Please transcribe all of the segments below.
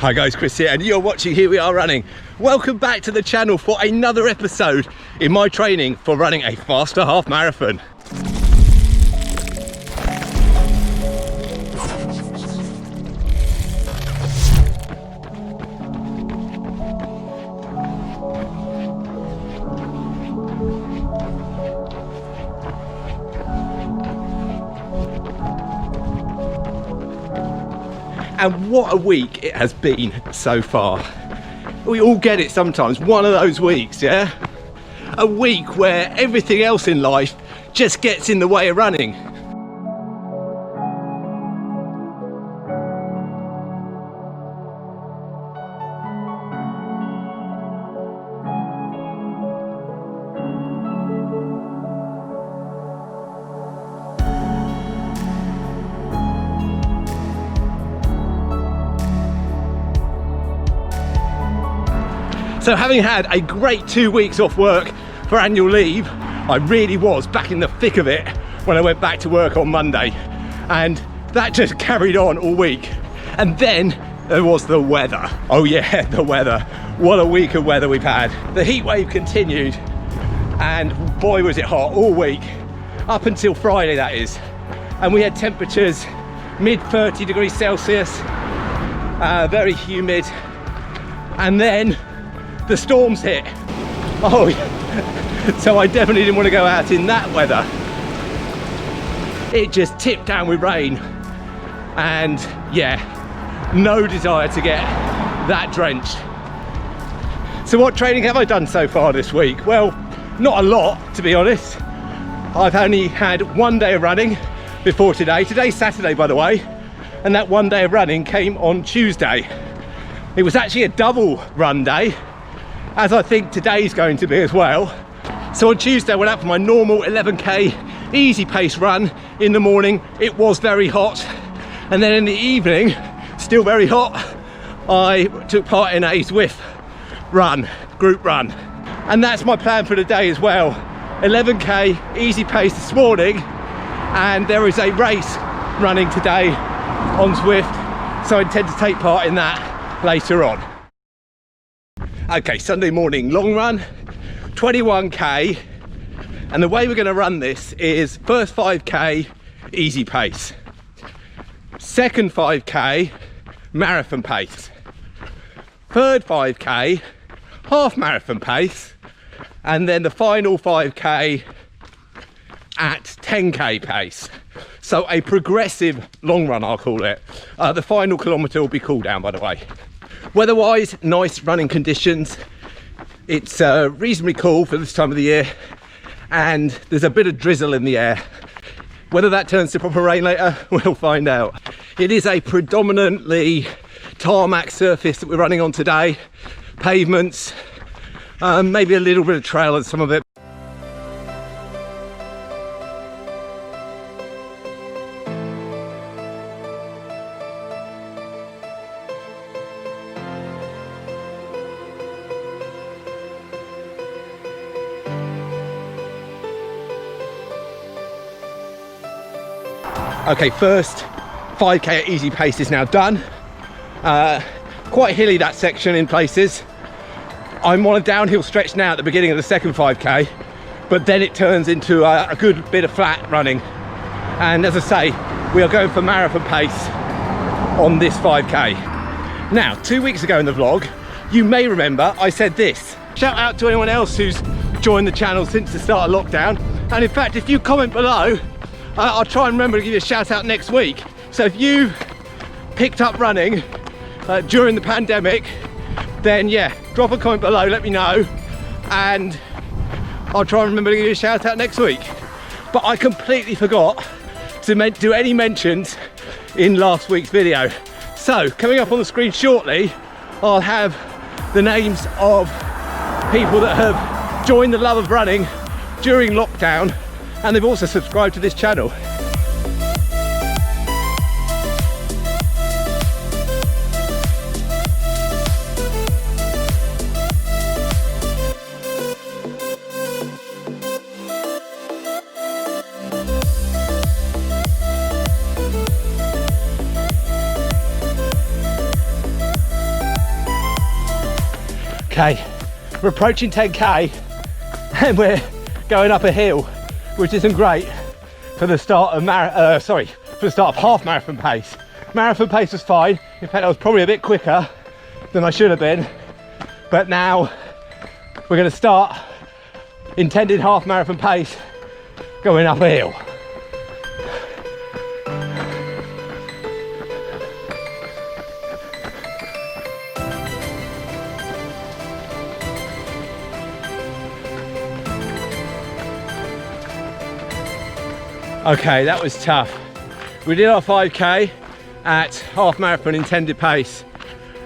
Hi guys, Chris here, and you're watching Here We Are Running. Welcome back to the channel for another episode in my training for running a faster half marathon. And what a week it has been so far. We all get it sometimes, one of those weeks, yeah? A week where everything else in life just gets in the way of running. So having had a great 2 weeks off work for annual leave, I really was back in the thick of it when I went back to work on Monday. And that just carried on all week. And then there was the weather. Oh yeah, the weather. What a week of weather we've had. The heat wave continued, and boy was it hot all week, up until Friday that is. And we had temperatures mid 30 degrees Celsius, very humid. And then the storms hit. Oh, so I definitely didn't want to go out in that weather. It just tipped down with rain, and yeah, no desire to get that drenched. So what training have I done so far this week? Well, not a lot, to be honest. I've only had 1 day of running before today. Today's Saturday, by the way, and that 1 day of running came on Tuesday. It was actually a double run day, as I think today's going to be as well. So on Tuesday I went out for my normal 11k easy pace run in the morning. It was very hot, and then in the evening, still very hot, I took part in a Zwift run, group run, and that's my plan for the day as well. 11k easy pace this morning, and there is a race running today on Zwift, so I intend to take part in that later on. Okay, Sunday morning long run, 21k, and the way we're going to run this is first 5k easy pace, second 5k marathon pace, third 5k half marathon pace, and then the final 5k at 10k pace. So a progressive long run, I'll call it. The final kilometre will be cool down, by the way. Weather-wise, nice running conditions. It's reasonably cool for this time of the year, and there's a bit of drizzle in the air. Whether that turns to proper rain later, we'll find out. It is a predominantly tarmac surface that we're running on today. Pavements, maybe a little bit of trail on some of it. Okay, first 5k at easy pace is now done. Quite hilly, that section in places. I'm on a downhill stretch now at the beginning of the second 5k, but then it turns into a good bit of flat running. And as I say, we are going for marathon pace on this 5k. Now, 2 weeks ago in the vlog, you may remember I said this. Shout out to anyone else who's joined the channel since the start of lockdown. And in fact, if you comment below, I'll try and remember to give you a shout out next week. So if you picked up running during the pandemic, then yeah, drop a comment below, let me know, and I'll try and remember to give you a shout out next week. But I completely forgot to do any mentions in last week's video. So coming up on the screen shortly, I'll have the names of people that have joined the love of running during lockdown, and they've also subscribed to this channel. Okay, we're approaching 10k and we're going up a hill, which isn't great for the start of for the start of half marathon pace. Marathon pace was fine. In fact, I was probably a bit quicker than I should have been. But now we're going to start intended half marathon pace going up a hill. Okay, that was tough. We did our 5k at half marathon intended pace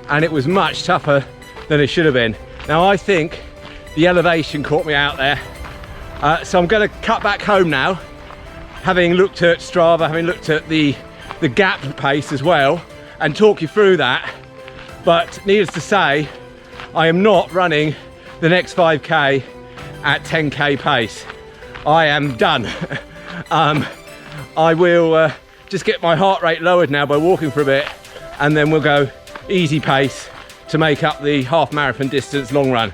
and it was much tougher than it should have been. Now I think the elevation caught me out there. So I'm going to cut back home now, having looked at Strava, having looked at the gap pace as well, and talk you through that. But needless to say, I am not running the next 5k at 10k pace. I am done. I will just get my heart rate lowered now by walking for a bit, and then we'll go easy pace to make up the half marathon distance long run.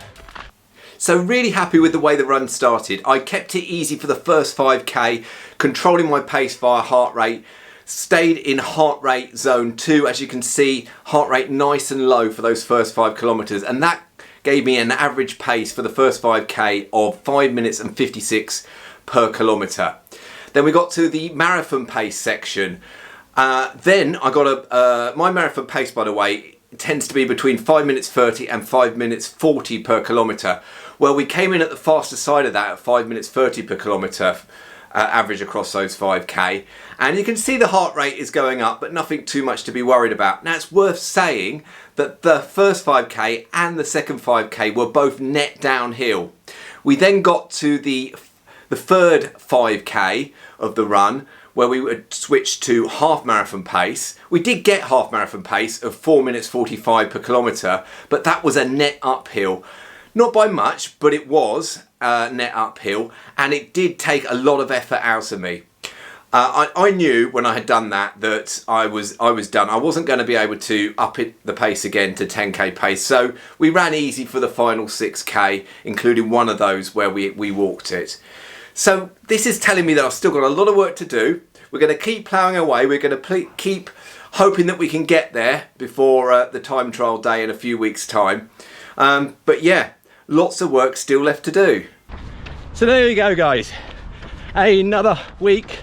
So really happy with the way the run started. I kept it easy for the first 5k, controlling my pace via heart rate, stayed in heart rate zone 2, as you can see, heart rate nice and low for those first 5 kilometers, and that gave me an average pace for the first 5k of 5 minutes and 56 per kilometer. Then we got to the marathon pace section. Then I got my marathon pace, by the way, tends to be between 5 minutes 30 and 5 minutes 40 per kilometer. Well, we came in at the faster side of that at 5 minutes 30 per kilometer average across those 5k. And you can see the heart rate is going up, but nothing too much to be worried about. Now it's worth saying that the first 5k and the second 5k were both net downhill. We then got to the third 5k of the run, where we would switch to half marathon pace. We did get half marathon pace of 4 minutes 45 per kilometre, but that was a net uphill. Not by much, but it was net uphill, and it did take a lot of effort out of me. I knew when I had done that I was done. I wasn't going to be able to up the pace again to 10k pace, so we ran easy for the final 6k, including one of those where we walked it. So this is telling me that I've still got a lot of work to do. We're going to keep ploughing away. We're going to keep hoping that we can get there before the time trial day in a few weeks' time. But yeah, lots of work still left to do. So there you go, guys. Another week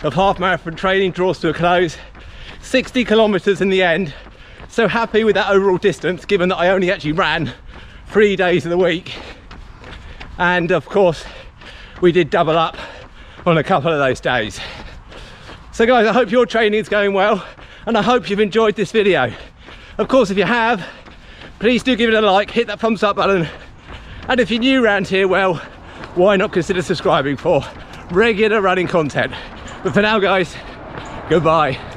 of half marathon training draws to a close. 60 kilometers in the end. So happy with that overall distance, given that I only actually ran 3 days of the week. And of course, we did double up on a couple of those days. So guys, I hope your training is going well, and I hope you've enjoyed this video. Of course, if you have, please do give it a like, hit that thumbs up button, and if you're new around here, well, why not consider subscribing for regular running content. But for now, guys, goodbye.